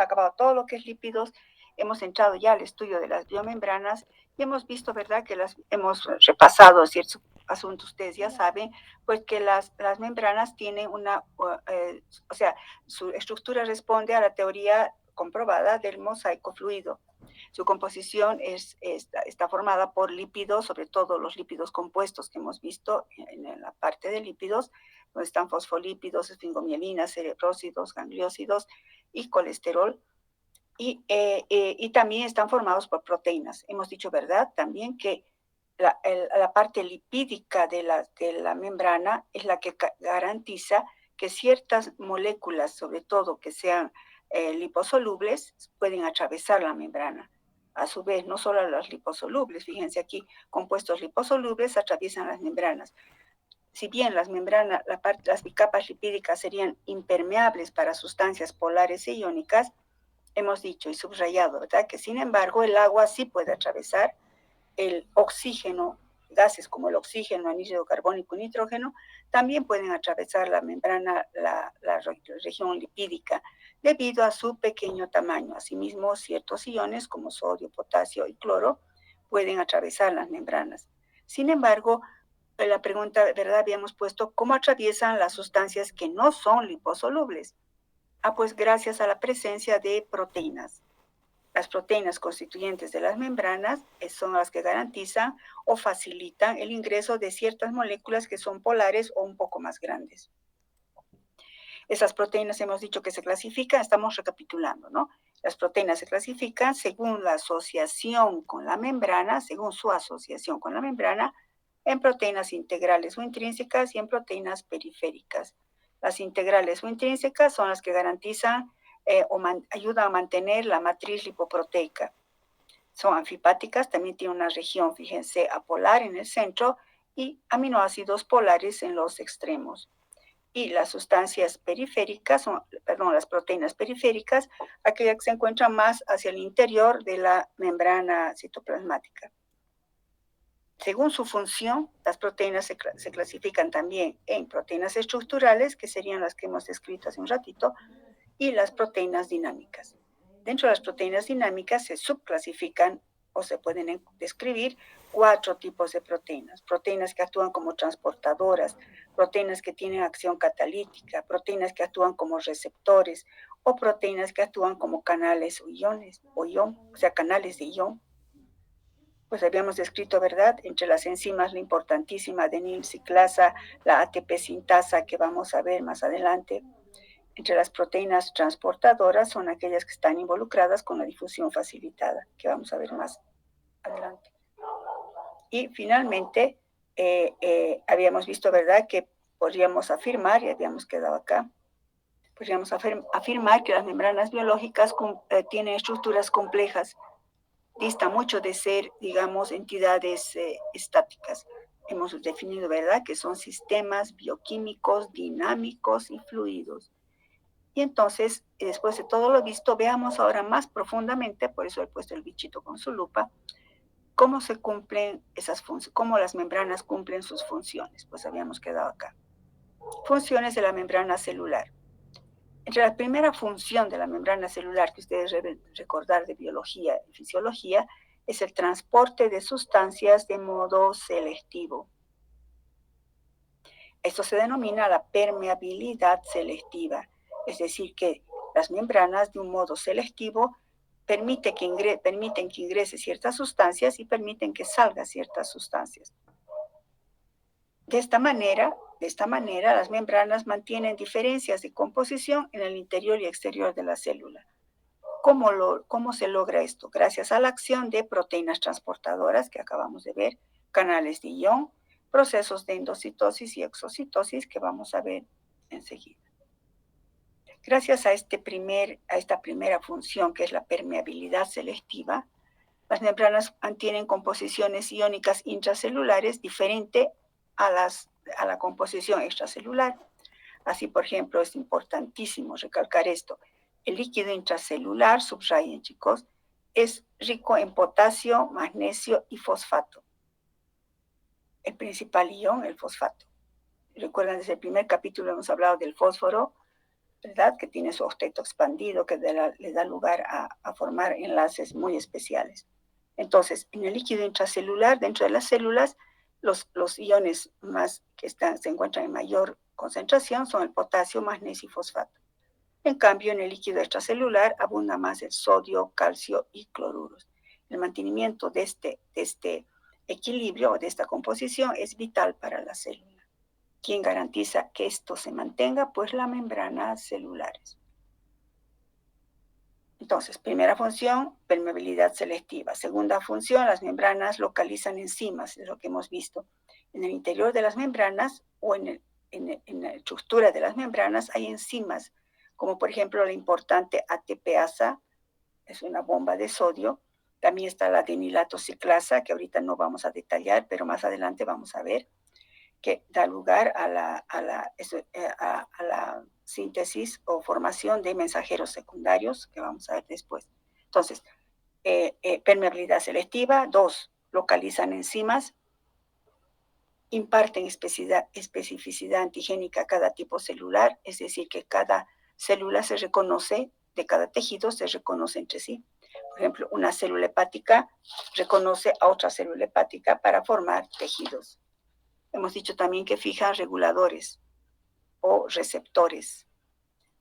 acabado todo lo que es lípidos, hemos entrado ya al estudio de las biomembranas y hemos visto, ¿verdad?, que hemos repasado ciertos asuntos, ustedes ya saben, pues que las membranas tienen o sea, su estructura responde a la teoría comprobada del mosaico fluido. Su composición está formada por lípidos, sobre todo los lípidos compuestos que hemos visto en la parte de lípidos, donde están fosfolípidos, esfingomielinas, erytrócitos, gangliósidos y colesterol. Y también están formados por proteínas. Hemos dicho, ¿verdad?, también que la parte lipídica de la membrana es la que garantiza que ciertas moléculas, sobre todo que sean liposolubles, pueden atravesar la membrana. A su vez, no solo las liposolubles, fíjense aquí, compuestos liposolubles atraviesan las membranas. Si bien las membranas, las bicapas lipídicas serían impermeables para sustancias polares e iónicas, hemos dicho y subrayado, ¿verdad?, que sin embargo el agua sí puede atravesar, el oxígeno, gases como el oxígeno, anhídrido carbónico y nitrógeno, también pueden atravesar la membrana, la región lipídica, debido a su pequeño tamaño. Asimismo, ciertos iones como sodio, potasio y cloro pueden atravesar las membranas. Sin embargo, la pregunta, ¿verdad?, habíamos puesto, ¿cómo atraviesan las sustancias que no son liposolubles? Pues gracias a la presencia de proteínas. Las proteínas constituyentes de las membranas son las que garantizan o facilitan el ingreso de ciertas moléculas que son polares o un poco más grandes. Esas proteínas hemos dicho que se clasifican, estamos recapitulando, ¿no? Las proteínas se clasifican según la asociación con la membrana, según su asociación con la membrana, en proteínas integrales o intrínsecas y en proteínas periféricas. Las integrales o intrínsecas son las que garantizan ayudan a mantener la matriz lipoproteica. Son anfipáticas, también tienen una región, fíjense, apolar en el centro y aminoácidos polares en los extremos. Y las sustancias periféricas, las proteínas periféricas, aquellas que se encuentran más hacia el interior de la membrana citoplasmática. Según su función, las proteínas se clasifican también en proteínas estructurales, que serían las que hemos descrito hace un ratito, y las proteínas dinámicas. Dentro de las proteínas dinámicas se subclasifican o se pueden describir 4 tipos de proteínas. Proteínas que actúan como transportadoras, proteínas que tienen acción catalítica, proteínas que actúan como receptores o proteínas que actúan como canales o iones, o sea, canales de ion. Pues habíamos descrito, ¿verdad?, entre las enzimas la importantísima adenilciclasa, la ATP sintasa, que vamos a ver más adelante. Entre las proteínas transportadoras son aquellas que están involucradas con la difusión facilitada, que vamos a ver más adelante. Y finalmente, habíamos visto, ¿verdad?, que podríamos afirmar, y habíamos quedado acá, podríamos afirmar que las membranas biológicas tienen estructuras complejas, dista mucho de ser, digamos, entidades estáticas. Hemos definido, ¿verdad?, que son sistemas bioquímicos, dinámicos y fluidos. Y entonces, después de todo lo visto, veamos ahora más profundamente, por eso he puesto el bichito con su lupa, cómo se cumplen esas funciones, cómo las membranas cumplen sus funciones. Pues habíamos quedado acá. Funciones de la membrana celular. Entre la primera función de la membrana celular que ustedes deben recordar de biología y fisiología es el transporte de sustancias de modo selectivo. Esto se denomina la permeabilidad selectiva, es decir, que las membranas de un modo selectivo permiten que ingrese ciertas sustancias y permiten que salgan ciertas sustancias. De esta manera, las membranas mantienen diferencias de composición en el interior y exterior de la célula. ¿Cómo se logra esto? Gracias a la acción de proteínas transportadoras que acabamos de ver, canales de ion, procesos de endocitosis y exocitosis que vamos a ver enseguida. Gracias a esta primera función, que es la permeabilidad selectiva, las membranas mantienen composiciones iónicas intracelulares diferentes a la composición extracelular. Así, por ejemplo, es importantísimo recalcar esto. El líquido intracelular, subrayen chicos, es rico en potasio, magnesio y fosfato. El principal ion, el fosfato. Recuerdan, desde el primer capítulo hemos hablado del fósforo. ¿verdad? Que tiene su octeto expandido, que le da lugar a formar enlaces muy especiales. Entonces, en el líquido intracelular, dentro de las células, los iones más que se encuentran en mayor concentración son el potasio, magnesio y fosfato. En cambio, en el líquido extracelular abunda más el sodio, calcio y cloruros. El mantenimiento de este equilibrio o de esta composición es vital para la célula. ¿Quién garantiza que esto se mantenga? Pues las membranas celulares. Entonces, primera función, permeabilidad selectiva. Segunda función, las membranas localizan enzimas, es lo que hemos visto. En el interior de las membranas o en la estructura de las membranas hay enzimas, como por ejemplo la importante ATPasa, es una bomba de sodio. También está la adenilato ciclasa, que ahorita no vamos a detallar, pero más adelante vamos a ver, que da lugar a la síntesis o formación de mensajeros secundarios, que vamos a ver después. Entonces, permeabilidad selectiva. 2, localizan enzimas, imparten especificidad antigénica a cada tipo celular, es decir, que cada célula se reconoce, de cada tejido se reconoce entre sí. Por ejemplo, una célula hepática reconoce a otra célula hepática para formar tejidos. Hemos dicho también que fijan reguladores o receptores.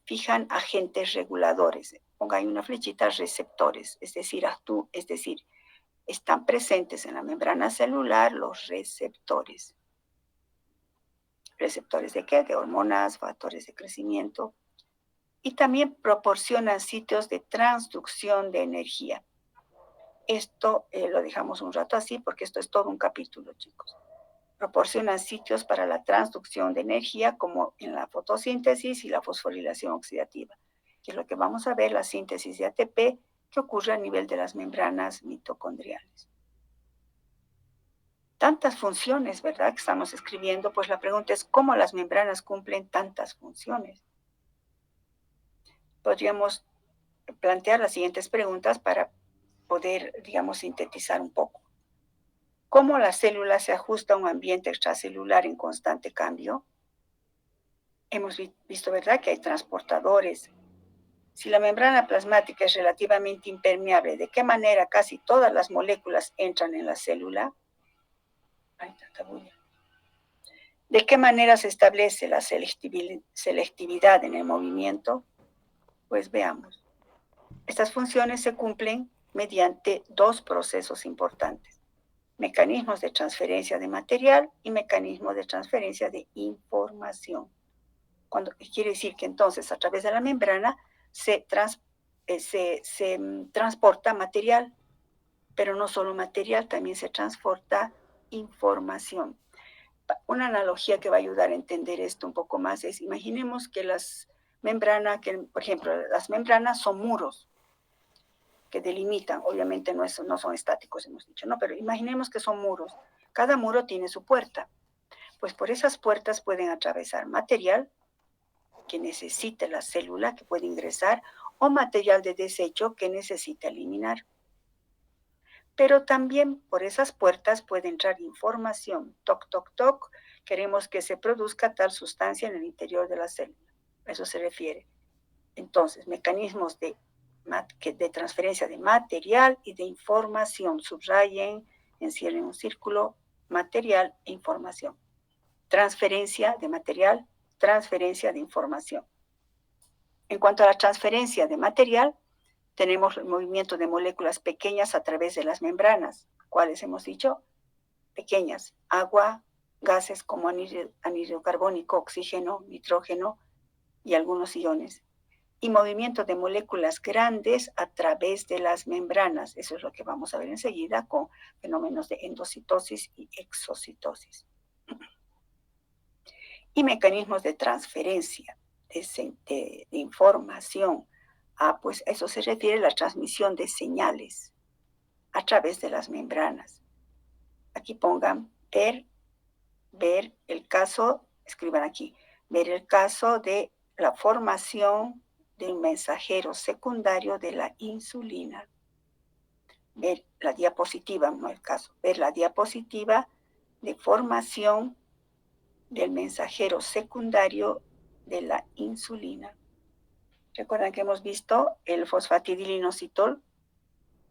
Fijan agentes reguladores. Ponga ahí una flechita, receptores, es decir, están presentes en la membrana celular los receptores. ¿Receptores de qué? De hormonas, factores de crecimiento. Y también proporcionan sitios de transducción de energía. Esto lo dejamos un rato así porque esto es todo un capítulo, chicos. Proporcionan sitios para la transducción de energía, como en la fotosíntesis y la fosforilación oxidativa, que es lo que vamos a ver, la síntesis de ATP, que ocurre a nivel de las membranas mitocondriales. Tantas funciones, ¿verdad?, que estamos escribiendo, pues la pregunta es cómo las membranas cumplen tantas funciones. Podríamos plantear las siguientes preguntas para poder, digamos, sintetizar un poco. ¿Cómo la célula se ajusta a un ambiente extracelular en constante cambio? Hemos visto, ¿verdad?, que hay transportadores. Si la membrana plasmática es relativamente impermeable, ¿de qué manera casi todas las moléculas entran en la célula? Ay, tanta bulla. ¿De qué manera se establece la selectividad en el movimiento? Pues veamos. Estas funciones se cumplen mediante dos procesos importantes: mecanismos de transferencia de material y mecanismos de transferencia de información. Quiere decir que entonces a través de la membrana se transporta material, pero no solo material, también se transporta información. Una analogía que va a ayudar a entender esto un poco más es, imaginemos que por ejemplo, las membranas son muros que delimitan, obviamente no son estáticos, hemos dicho, ¿no? Pero imaginemos que son muros. Cada muro tiene su puerta. Pues por esas puertas pueden atravesar material que necesita la célula, que puede ingresar, o material de desecho que necesita eliminar. Pero también por esas puertas puede entrar información. Toc, toc, toc. Queremos que se produzca tal sustancia en el interior de la célula. A eso se refiere. Entonces, mecanismos de transferencia de material y de información. Subrayen, encierren un círculo, material e información. Transferencia de material, transferencia de información. En cuanto a la transferencia de material, tenemos el movimiento de moléculas pequeñas a través de las membranas. ¿Cuáles hemos dicho? Pequeñas. Agua, gases como anhídrido carbónico, oxígeno, nitrógeno y algunos iones. Y movimiento de moléculas grandes a través de las membranas. Eso es lo que vamos a ver enseguida con fenómenos de endocitosis y exocitosis. Y mecanismos de transferencia de información. Pues eso se refiere a la transmisión de señales a través de las membranas. Aquí pongan ver el caso, escriban aquí, ver el caso de la formación de un mensajero secundario de la insulina. Ver la diapositiva, no el caso, ver la diapositiva de formación del mensajero secundario de la insulina. Recuerdan que hemos visto el fosfatidilinositol,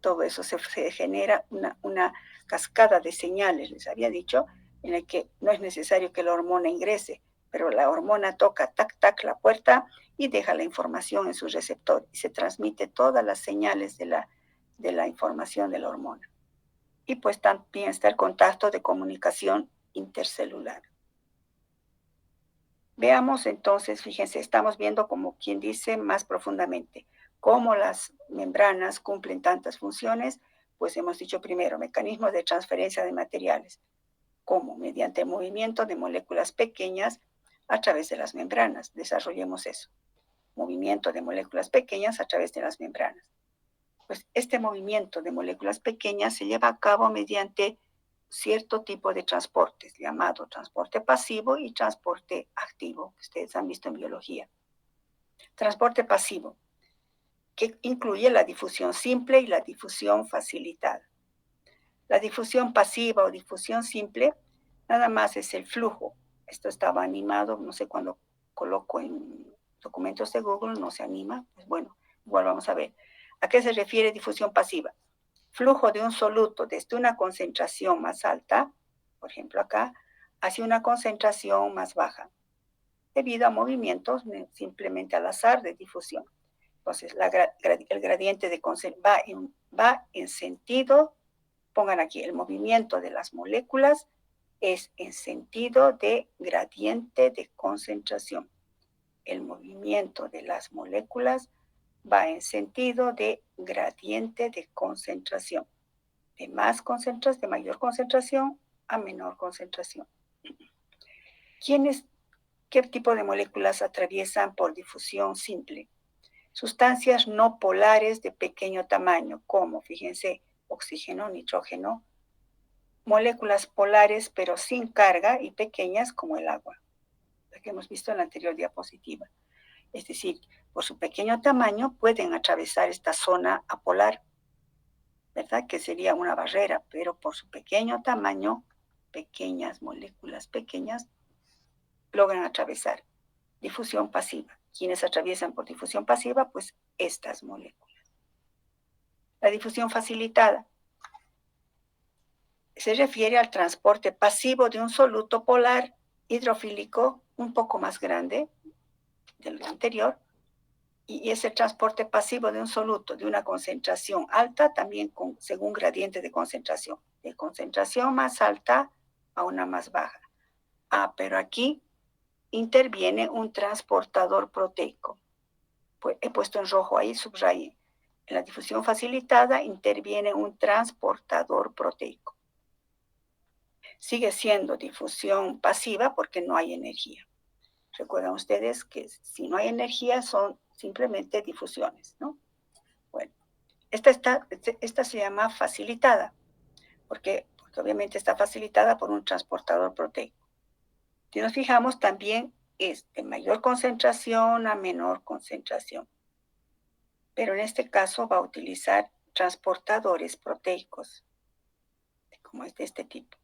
todo eso se genera una cascada de señales, les había dicho, en el que no es necesario que la hormona ingrese, pero la hormona toca tac tac la puerta y deja la información en su receptor y se transmite todas las señales de la información de la hormona. Y pues también está el contacto de comunicación intercelular. Veamos entonces, fíjense, estamos viendo como quien dice más profundamente cómo las membranas cumplen tantas funciones, pues hemos dicho primero, mecanismos de transferencia de materiales, como mediante el movimiento de moléculas pequeñas a través de las membranas. Desarrollemos eso, movimiento de moléculas pequeñas a través de las membranas. Pues este movimiento de moléculas pequeñas se lleva a cabo mediante cierto tipo de transportes, llamado transporte pasivo y transporte activo, que ustedes han visto en biología. Transporte pasivo, que incluye la difusión simple y la difusión facilitada. La difusión pasiva o difusión simple nada más es el flujo. Esto estaba animado, no sé, cuando coloco en documentos de Google no se anima, pues bueno, igual vamos a ver. ¿A qué se refiere difusión pasiva? Flujo de un soluto desde una concentración más alta, por ejemplo acá, hacia una concentración más baja, debido a movimientos simplemente al azar de difusión. Entonces, el gradiente de va en sentido, pongan aquí, el movimiento de las moléculas es en sentido de gradiente de concentración. El movimiento de las moléculas va en sentido de gradiente de concentración. De mayor concentración a menor concentración. ¿Qué tipo de moléculas atraviesan por difusión simple? Sustancias no polares de pequeño tamaño, como, fíjense, oxígeno, nitrógeno, moléculas polares pero sin carga y pequeñas como el agua, lo que hemos visto en la anterior diapositiva. Es decir, por su pequeño tamaño pueden atravesar esta zona apolar, ¿verdad? Que sería una barrera, pero por su pequeño tamaño, pequeñas moléculas pequeñas logran atravesar. Difusión pasiva. ¿Quiénes atraviesan por difusión pasiva? Pues estas moléculas. La difusión facilitada se refiere al transporte pasivo de un soluto polar hidrofílico un poco más grande del anterior, y ese transporte pasivo de un soluto de una concentración alta también según gradiente de concentración más alta a una más baja. Pero aquí interviene un transportador proteico. Pues he puesto en rojo ahí, subrayé. En la difusión facilitada interviene un transportador proteico. Sigue siendo difusión pasiva porque no hay energía. Recuerdan ustedes que si no hay energía son simplemente difusiones, ¿no? Bueno, esta se llama facilitada, porque obviamente está facilitada por un transportador proteico. Si nos fijamos, también es de mayor concentración a menor concentración. Pero en este caso va a utilizar transportadores proteicos, como es de este tipo.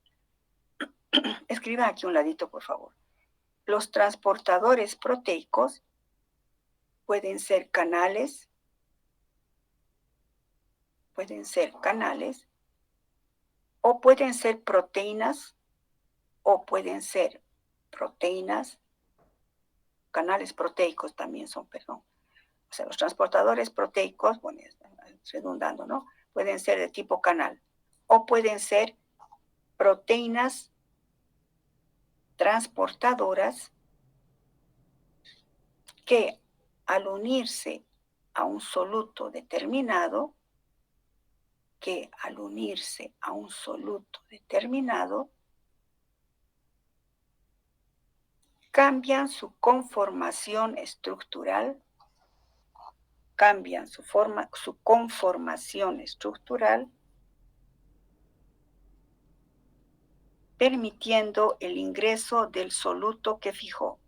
Escriban aquí un ladito, por favor. Los transportadores proteicos pueden ser canales, o pueden ser proteínas, o pueden ser proteínas, canales proteicos también son, perdón. O sea, los transportadores proteicos, bueno, redundando, ¿no? Pueden ser de tipo canal, o pueden ser proteínas transportadoras que al unirse a un soluto determinado, cambian su conformación estructural, permitiendo el ingreso del soluto que fijó,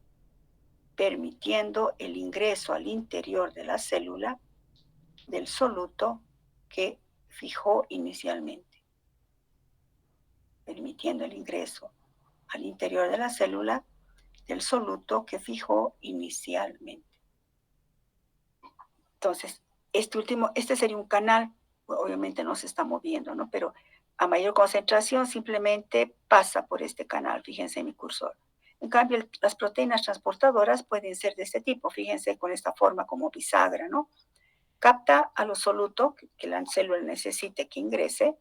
permitiendo el ingreso al interior de la célula del soluto que fijó inicialmente, permitiendo el ingreso al interior de la célula del soluto que fijó inicialmente. Entonces, este sería un canal, obviamente no se está moviendo, ¿no? Pero a mayor concentración simplemente pasa por este canal, fíjense en mi cursor. En cambio, las proteínas transportadoras pueden ser de este tipo, fíjense con esta forma como bisagra, ¿no? Capta a lo soluto que la célula necesite que ingrese.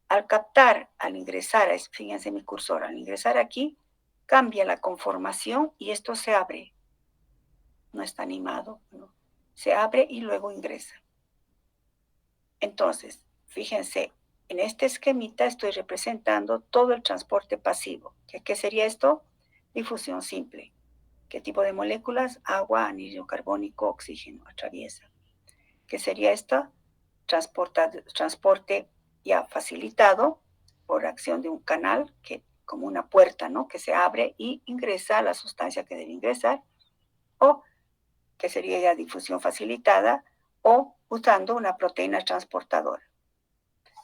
Al captar, al ingresar, fíjense mi cursor, al ingresar aquí, cambia la conformación y esto se abre. No está animado, ¿no? Se abre y luego ingresa. Entonces, fíjense, en este esquemita estoy representando todo el transporte pasivo. ¿Qué sería esto? Difusión simple. ¿Qué tipo de moléculas? Agua, anhídrido carbónico, oxígeno atraviesa. ¿Qué sería esto? Transporte ya facilitado por acción de un canal, como una puerta, ¿no? Que se abre y ingresa la sustancia que debe ingresar, o que sería ya difusión facilitada, o usando una proteína transportadora.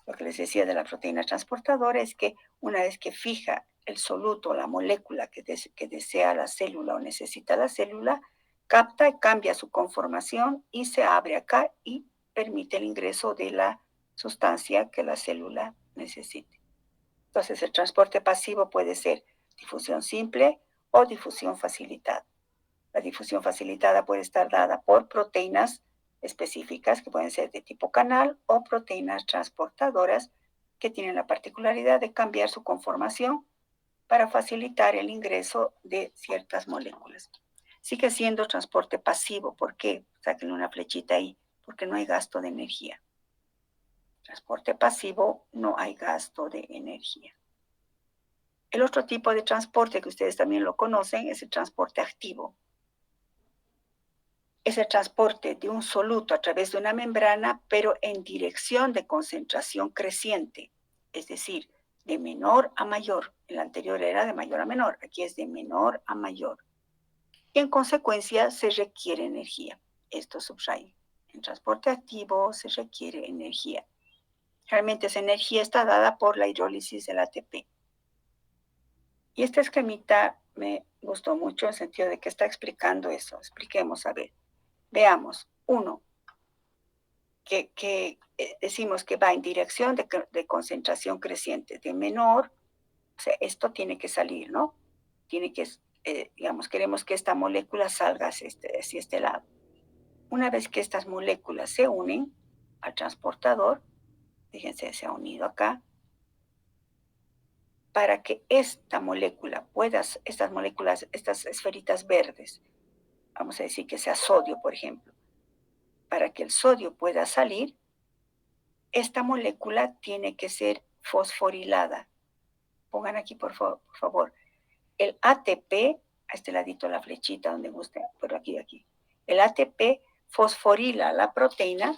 Lo que les decía de la proteína transportadora es que una vez que fija el soluto, la molécula que desea la célula o necesita la célula, capta y cambia su conformación y se abre acá y permite el ingreso de la sustancia que la célula necesite. Entonces, el transporte pasivo puede ser difusión simple o difusión facilitada. La difusión facilitada puede estar dada por proteínas específicas que pueden ser de tipo canal o proteínas transportadoras que tienen la particularidad de cambiar su conformación para facilitar el ingreso de ciertas moléculas. Sigue siendo transporte pasivo. ¿Por qué? Sáquenle una flechita ahí, porque no hay gasto de energía. Transporte pasivo, no hay gasto de energía. El otro tipo de transporte que ustedes también lo conocen es el transporte activo. Es el transporte de un soluto a través de una membrana, pero en dirección de concentración creciente, es decir, de menor a mayor. En la anterior era de mayor a menor, aquí es de menor a mayor. Y en consecuencia se requiere energía. Esto subrayo. En transporte activo se requiere energía. Realmente esa energía está dada por la hidrólisis del ATP. Y esta esquemita me gustó mucho en el sentido de que está explicando eso. Expliquemos, a ver. Veamos. Uno, que decimos que va en dirección de concentración creciente, de menor, o sea, esto tiene que salir, ¿no? Tiene que, digamos, queremos que esta molécula salga hacia este lado. Una vez que estas moléculas se unen al transportador, fíjense, se ha unido acá, para que esta molécula pueda, estas moléculas, estas esferitas verdes, vamos a decir que sea sodio, por ejemplo, para que el sodio pueda salir, esta molécula tiene que ser fosforilada. Pongan aquí, por favor, el ATP, a este ladito la flechita donde guste, pero aquí. El ATP fosforila la proteína,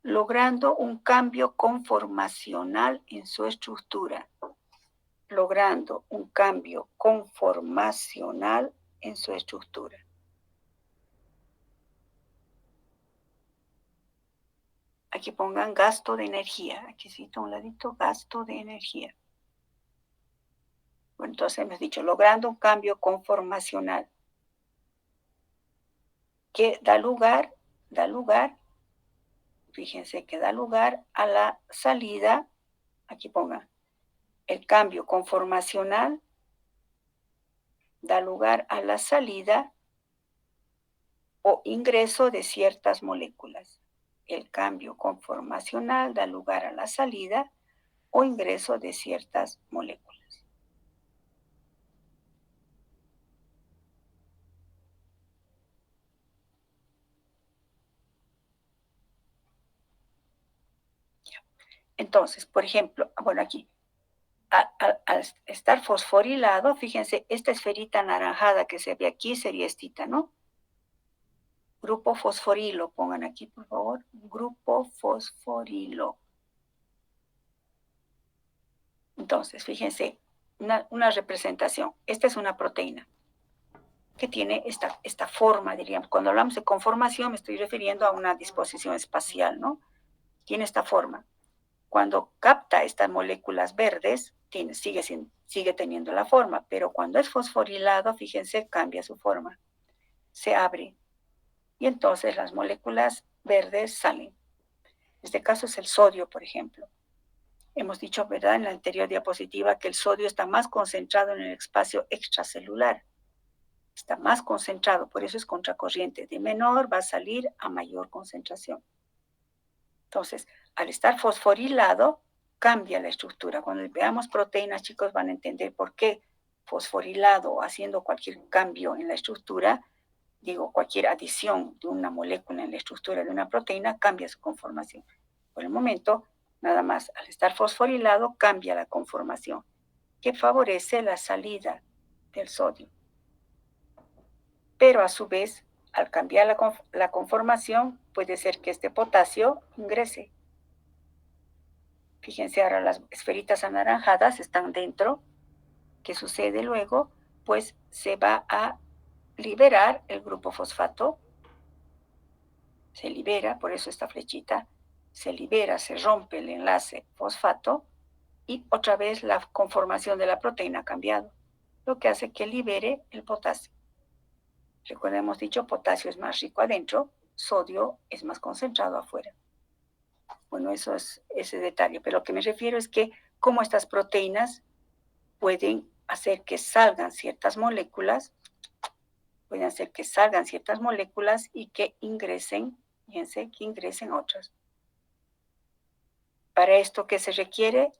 logrando un cambio conformacional en su estructura. Aquí pongan gasto de energía. Aquí cito a un ladito, gasto de energía. Bueno, entonces hemos dicho, logrando un cambio conformacional que da lugar, fíjense que da lugar a la salida, aquí pongan, el cambio conformacional da lugar a la salida o ingreso de ciertas moléculas. El cambio conformacional da lugar a la salida o ingreso de ciertas moléculas. Entonces, por ejemplo, bueno, aquí, al estar fosforilado, fíjense, esta esferita anaranjada que se ve aquí sería estita, ¿no? Grupo fosforilo, pongan aquí, por favor, grupo fosforilo. Entonces, fíjense, una representación. Esta es una proteína que tiene esta forma, diríamos. Cuando hablamos de conformación, me estoy refiriendo a una disposición espacial, ¿no? Tiene esta forma. Cuando capta estas moléculas verdes, sigue teniendo la forma, pero cuando es fosforilado, fíjense, cambia su forma, se abre y entonces las moléculas verdes salen. En este caso es el sodio, por ejemplo. Hemos dicho, ¿verdad?, en la anterior diapositiva que el sodio está más concentrado en el espacio extracelular. Está más concentrado, por eso es contracorriente. De menor va a salir a mayor concentración. Entonces, al estar fosforilado, cambia la estructura. Cuando veamos proteínas, chicos, van a entender por qué fosforilado, haciendo cualquier cambio en la estructura, cualquier adición de una molécula en la estructura de una proteína, cambia su conformación. Por el momento, nada más, al estar fosforilado, cambia la conformación, que favorece la salida del sodio. Pero a su vez, al cambiar la conformación, puede ser que este potasio ingrese. Fíjense, ahora las esferitas anaranjadas están dentro. ¿Qué sucede luego? Pues se va a liberar el grupo fosfato. Se libera, por eso esta flechita, se libera, se rompe el enlace fosfato y otra vez la conformación de la proteína ha cambiado, lo que hace que libere el potasio. Recuerden, hemos dicho, potasio es más rico adentro, sodio es más concentrado afuera. Bueno, eso es ese detalle, pero lo que me refiero es que cómo estas proteínas pueden hacer que salgan ciertas moléculas, y que ingresen, fíjense, que ingresen otras. Para esto, ¿qué se requiere?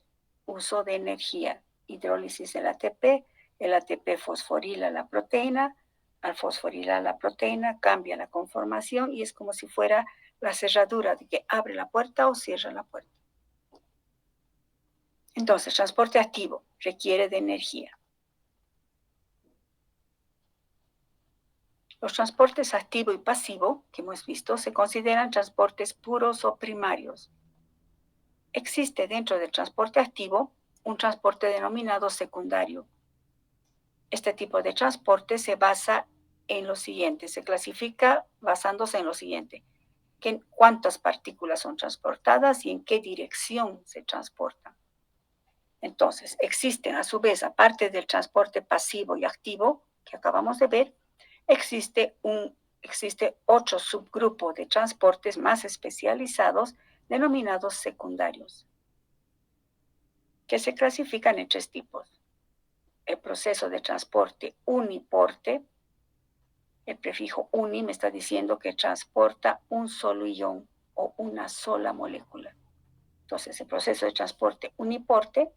Uso de energía, hidrólisis del ATP. El ATP fosforila la proteína. Al fosforilar la proteína, cambia la conformación y es como si fuera la cerradura de que abre la puerta o cierra la puerta. Entonces, transporte activo requiere de energía. Los transportes activo y pasivo, que hemos visto, se consideran transportes puros o primarios. Existe dentro del transporte activo un transporte denominado secundario. Este tipo de transporte se basa en lo siguiente, se clasifica basándose en lo siguiente, cuántas partículas son transportadas y en qué dirección se transportan. Entonces, existen a su vez, aparte del transporte pasivo y activo que acabamos de ver, existe otro subgrupo de transportes más especializados denominados secundarios, que se clasifican en 3 tipos. El proceso de transporte uniporte, el prefijo uni me está diciendo que transporta un solo ion o una sola molécula. Entonces, el proceso de transporte uniporte,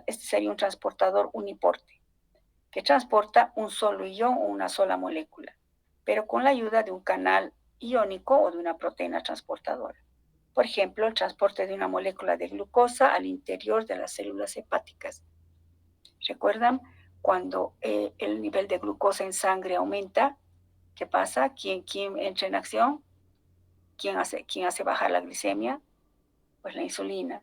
este sería un transportador uniporte, que transporta un solo ion o una sola molécula, pero con la ayuda de un canal iónico o de una proteína transportadora. Por ejemplo, el transporte de una molécula de glucosa al interior de las células hepáticas. ¿Recuerdan? Cuando el nivel de glucosa en sangre aumenta, ¿qué pasa? ¿Quién entra en acción? ¿Quién hace bajar la glicemia? Pues la insulina.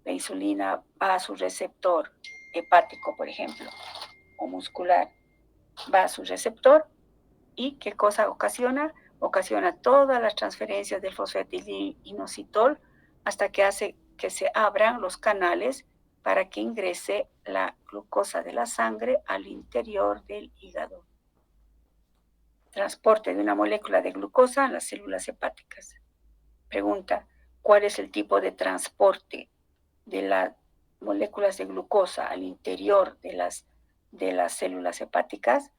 La insulina va a su receptor hepático, por ejemplo, o muscular. Va a su receptor y ¿qué cosa ocasiona? Ocasiona todas las transferencias del fosfatiliinositol hasta que hace que se abran los canales para que ingrese la glucosa de la sangre al interior del hígado. Transporte de una molécula de glucosa en las células hepáticas. Pregunta, ¿cuál es el tipo de transporte de las moléculas de glucosa al interior de las células hepáticas?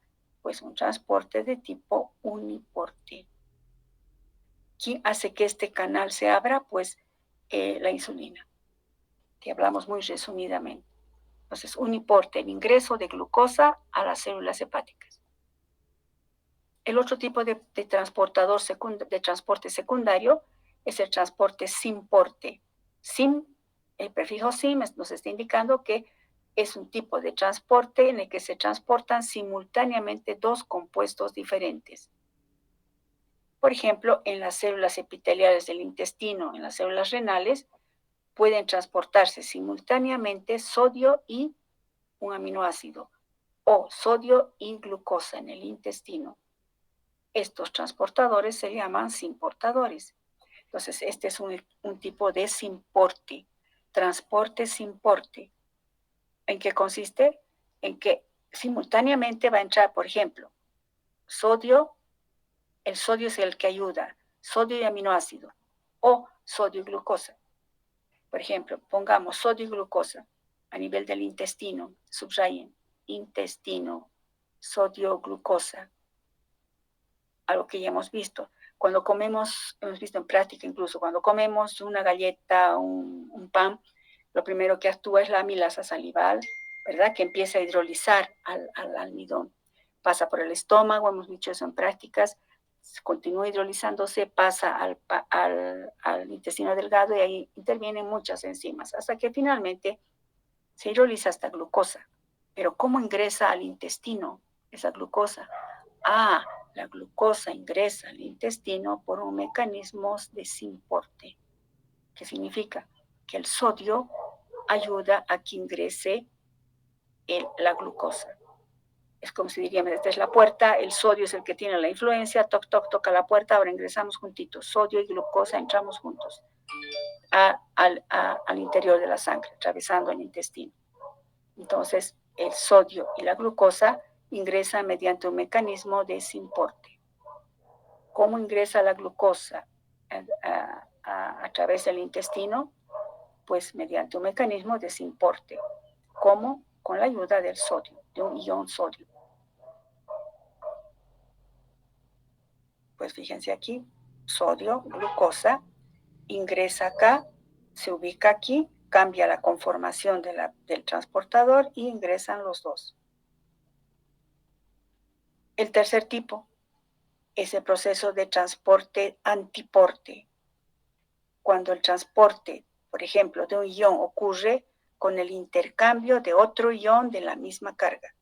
Pues un transporte de tipo uniporte. ¿Quién hace que este canal se abra? Pues la insulina, que hablamos muy resumidamente. Entonces, uniporte, el ingreso de glucosa a las células hepáticas. El otro tipo de transporte secundario es el transporte simporte. El prefijo sim nos está indicando que es un tipo de transporte en el que se transportan simultáneamente 2 compuestos diferentes. Por ejemplo, en las células epiteliales del intestino, en las células renales, pueden transportarse simultáneamente sodio y un aminoácido, o sodio y glucosa en el intestino. Estos transportadores se llaman simportadores. Entonces, este es un tipo de simporte, transporte simporte. ¿En qué consiste? En que simultáneamente va a entrar, por ejemplo, sodio, el sodio es el que ayuda, sodio y aminoácido, o sodio y glucosa. Por ejemplo, pongamos sodio y glucosa a nivel del intestino, subrayen, intestino, sodio, glucosa, algo que ya hemos visto. Cuando comemos, hemos visto en práctica incluso, cuando comemos una galleta, un pan, lo primero que actúa es la amilasa salival, ¿verdad? Que empieza a hidrolizar al almidón. Pasa por el estómago, hemos dicho eso en prácticas, continúa hidrolizándose, pasa al intestino delgado y ahí intervienen muchas enzimas, hasta que finalmente se hidroliza hasta glucosa. Pero ¿cómo ingresa al intestino esa glucosa? Ah, la glucosa ingresa al intestino por un mecanismo de simporte, que significa que el sodio ayuda a que ingrese la glucosa. Es como si diríamos, esta es la puerta, el sodio es el que tiene la influencia, toc, toc, toca la puerta, ahora ingresamos juntitos, sodio y glucosa entramos juntos al interior de la sangre, atravesando el intestino. Entonces, el sodio y la glucosa ingresan mediante un mecanismo de simporte. ¿Cómo ingresa la glucosa a través del intestino? Pues mediante un mecanismo de simporte. ¿Cómo? Con la ayuda del sodio, de un ion sodio. Pues fíjense aquí, sodio, glucosa, ingresa acá, se ubica aquí, cambia la conformación del transportador y ingresan los dos. El tercer tipo es el proceso de transporte antiporte. Cuando el transporte, por ejemplo, de un ion ocurre con el intercambio de otro ion de la misma carga.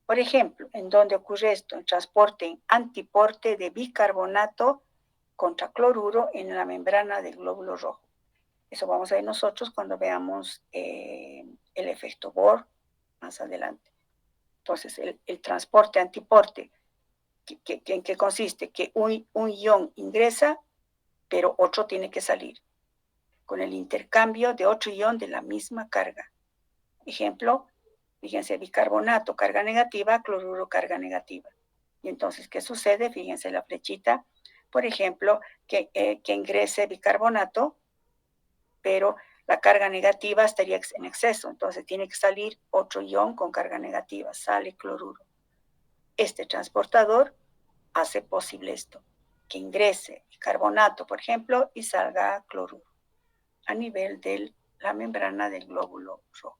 Por ejemplo, ¿en dónde ocurre esto? El transporte en antiporte de bicarbonato contra cloruro en la membrana del glóbulo rojo. Eso vamos a ver nosotros cuando veamos el efecto Bohr más adelante. Entonces, el transporte antiporte, ¿en qué consiste? Que un ion ingresa, pero otro tiene que salir, con el intercambio de otro ion de la misma carga. Ejemplo, fíjense, bicarbonato, carga negativa, cloruro, carga negativa. Y entonces, ¿qué sucede? Fíjense la flechita, por ejemplo, que ingrese bicarbonato, pero la carga negativa estaría en exceso, entonces tiene que salir otro ion con carga negativa, sale cloruro. Este transportador hace posible esto, que ingrese bicarbonato, por ejemplo, y salga cloruro a nivel de la membrana del glóbulo rojo.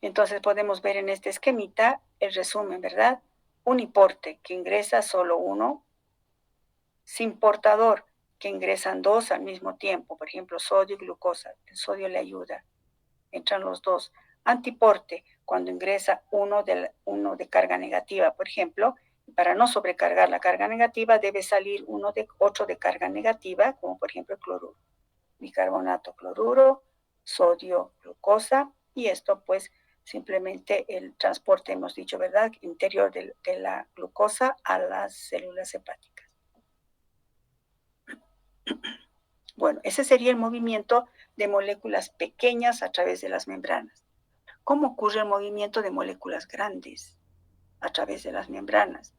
Entonces podemos ver en este esquemita el resumen, ¿verdad? Uniporte, que ingresa solo uno. Simportador, que ingresan dos al mismo tiempo, por ejemplo, sodio y glucosa. El sodio le ayuda, entran los dos. Antiporte, cuando ingresa uno de carga negativa, por ejemplo, para no sobrecargar la carga negativa debe salir otro de carga negativa, como por ejemplo el cloruro. Bicarbonato, cloruro, sodio, glucosa, y esto pues simplemente el transporte, hemos dicho, ¿verdad?, interior de la glucosa a las células hepáticas. Bueno, ese sería el movimiento de moléculas pequeñas a través de las membranas. ¿Cómo ocurre el movimiento de moléculas grandes a través de las membranas?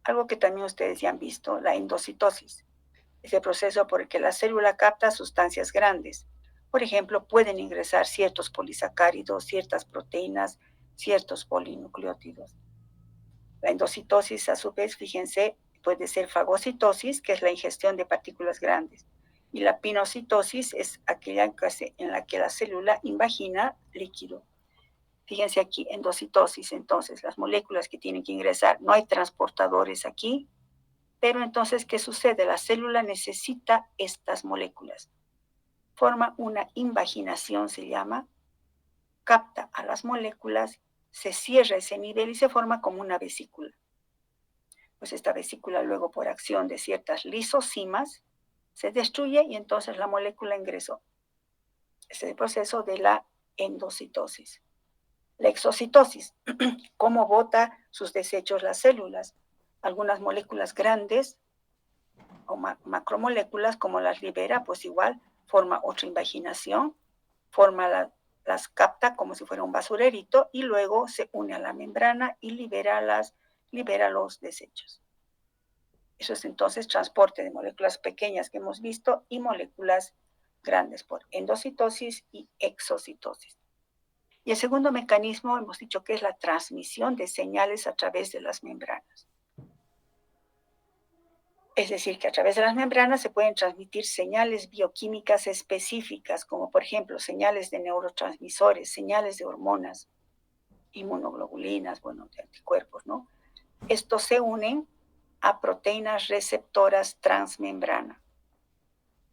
Algo que también ustedes ya han visto, la endocitosis. Ese proceso por el que la célula capta sustancias grandes. Por ejemplo, pueden ingresar ciertos polisacáridos, ciertas proteínas, ciertos polinucleótidos. La endocitosis, a su vez, fíjense, puede ser fagocitosis, que es la ingestión de partículas grandes. Y la pinocitosis es aquella en la que la célula invagina líquido. Fíjense aquí, endocitosis, entonces, las moléculas que tienen que ingresar, no hay transportadores aquí, pero entonces, ¿qué sucede? La célula necesita estas moléculas. Forma una invaginación, se llama, capta a las moléculas, se cierra ese nivel y se forma como una vesícula. Pues esta vesícula luego por acción de ciertas lisosimas se destruye y entonces la molécula ingresó. Ese es el proceso de la endocitosis. La exocitosis, cómo bota sus desechos las células. Algunas moléculas grandes o macromoléculas, como las libera, pues igual forma otra invaginación, las capta como si fuera un basurerito y luego se une a la membrana y libera los desechos. Eso es entonces transporte de moléculas pequeñas que hemos visto y moléculas grandes por endocitosis y exocitosis. Y el segundo mecanismo hemos dicho que es la transmisión de señales a través de las membranas. Es decir, que a través de las membranas se pueden transmitir señales bioquímicas específicas, como por ejemplo señales de neurotransmisores, señales de hormonas, inmunoglobulinas, de anticuerpos, ¿no? Estos se unen a proteínas receptoras transmembrana.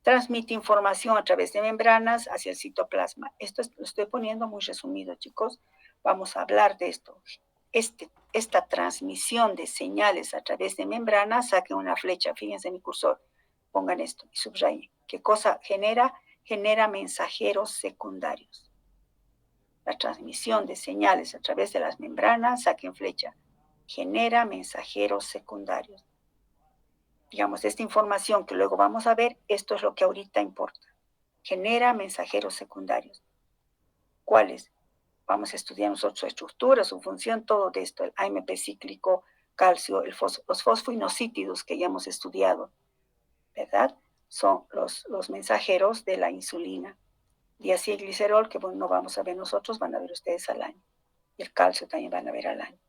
Transmite información a través de membranas hacia el citoplasma. Esto lo estoy poniendo muy resumido, chicos. Vamos a hablar de esto. Esta transmisión de señales a través de membranas, saquen una flecha, fíjense mi cursor, pongan esto y subrayen. ¿Qué cosa genera? Genera mensajeros secundarios. La transmisión de señales a través de las membranas, saquen flecha, genera mensajeros secundarios. Digamos, esta información que luego vamos a ver, esto es lo que ahorita importa. Genera mensajeros secundarios. ¿Cuáles? Vamos a estudiar nosotros su estructura, su función, todo de esto, el AMP cíclico, calcio, los fosfoinosítidos que ya hemos estudiado, ¿verdad? Son los mensajeros de la insulina. Diacilglicerol, que no vamos a ver nosotros, van a ver ustedes al año. Y el calcio también van a ver al año.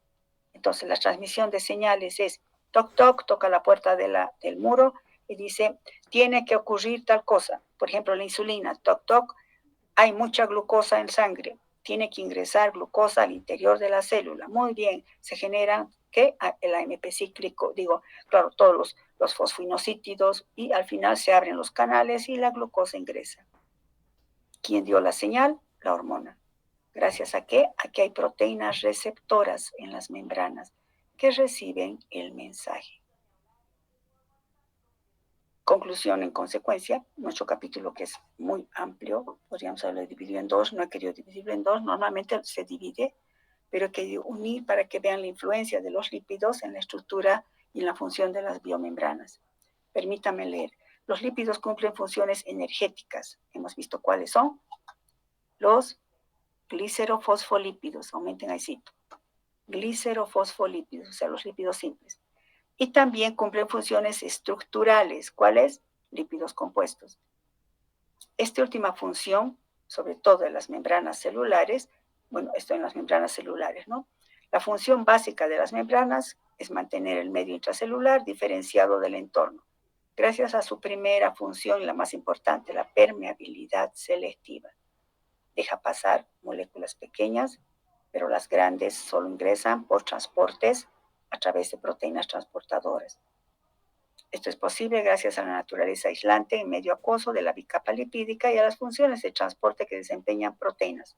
Entonces, la transmisión de señales es toc, toc, toca la puerta del muro y dice, tiene que ocurrir tal cosa. Por ejemplo, la insulina, toc, toc, hay mucha glucosa en sangre, tiene que ingresar glucosa al interior de la célula. Muy bien, se generan, ¿qué? El AMP cíclico, claro, todos los fosfoinosítidos y al final se abren los canales y la glucosa ingresa. ¿Quién dio la señal? La hormona. ¿Gracias a qué? A que hay proteínas receptoras en las membranas que reciben el mensaje. Conclusión, en consecuencia, nuestro capítulo, que es muy amplio, podríamos haberlo dividido en dos, no he querido dividirlo en dos, normalmente se divide, pero he querido unir para que vean la influencia de los lípidos en la estructura y en la función de las biomembranas. Permítanme leer. Los lípidos cumplen funciones energéticas. Hemos visto cuáles son. Los glicerofosfolípidos, aumenten ahí sí. Glicerofosfolípidos, o sea, los lípidos simples. Y también cumplen funciones estructurales. ¿Cuáles? Lípidos compuestos. Esta última función, sobre todo en las membranas celulares, esto en las membranas celulares, ¿no? La función básica de las membranas es mantener el medio intracelular diferenciado del entorno, gracias a su primera función y la más importante, la permeabilidad selectiva. Deja pasar moléculas pequeñas, pero las grandes solo ingresan por transportes a través de proteínas transportadoras. Esto es posible gracias a la naturaleza aislante en medio acuoso de la bicapa lipídica y a las funciones de transporte que desempeñan proteínas.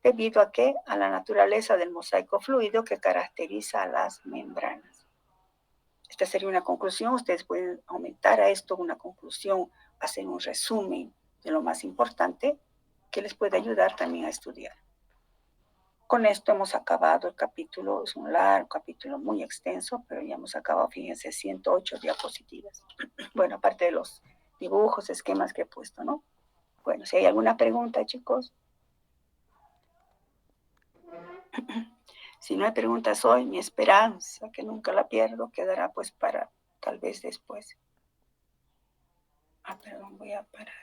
¿Debido a qué? A la naturaleza del mosaico fluido que caracteriza a las membranas. Esta sería una conclusión. Ustedes pueden aumentar a esto una conclusión, hacer un resumen de lo más importante que les puede ayudar también a estudiar. Con esto hemos acabado el capítulo. Es un largo capítulo, muy extenso, pero ya hemos acabado, fíjense, 108 diapositivas. Bueno, aparte de los dibujos, esquemas que he puesto, ¿no? Bueno, si hay alguna pregunta, chicos. Si no hay preguntas hoy, mi esperanza, que nunca la pierdo, quedará pues para tal vez después. Perdón, voy a parar.